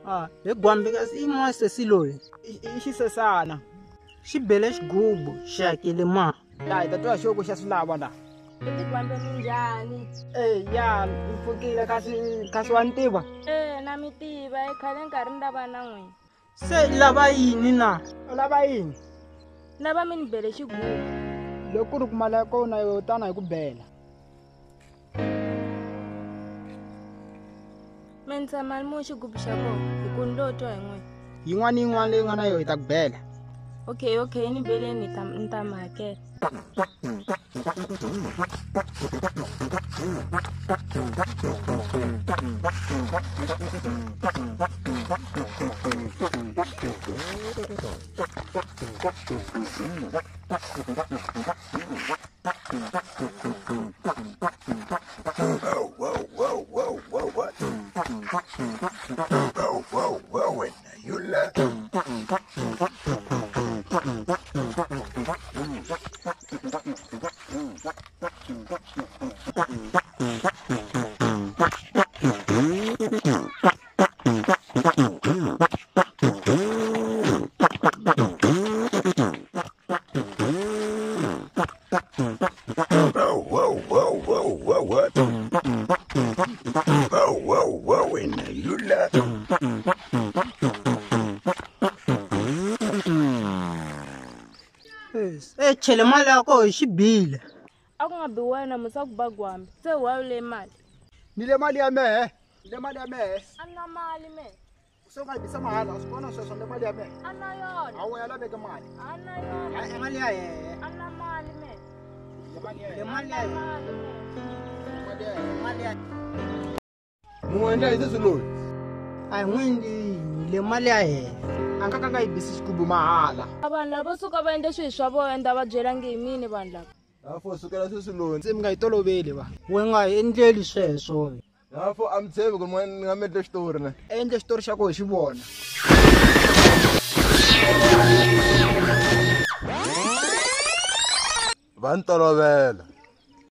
Hi gwambi kasi imo sesi loyi. I xisesana. Xi bele xigubu xi hakele ma. Ya hi ta twa xoko xa swilava la. Gwambe minjhani? Ya mpfukile kasi wa ntiva. Na mi tiva khale nkarhi ni lava na n'wina. Se lava yini na? U lava yini? Lava mi ni bele xigubu. Loko ku ri ku mali ya kona yo tana hi ku bela. Mi ni tshama mu xigubu xa kona hi ku ni lo twa hi n'wina. Yin'wana yin'wana leyi nga na yo hi ta ku bela. Okay, ni beleni ni ta mi hakela. Chele mali yako hi xibile. A ku nga bi wena musa ku ba Gwambi. Se wa le mali. Ni le mali ya mehe. Le mali ya mehe. A na mali me. So nga bisa mahala swi vona sweswo le mali ya mehe. A na yona. A wu ya laveke mali. A na yona. Ai mali ya yena. A na mali me. Le mali ya Le mali ya yena. Mali ya. Mu endla hi swilo. Ai n'wini le mali ya yena. A nga yi bisi xigubu mahala. Vanhu lava suka va endla swilo swa vona endla va byelangi hi mini vanhu lava. Yafo sukela swilo. Se mi nga yi toloveli va. We nga hi endleli sweswo. Yafo amtshembi ku ni nga mendle xitori ne. Endle xitori xa ku hi xi vona. Va ntolovela.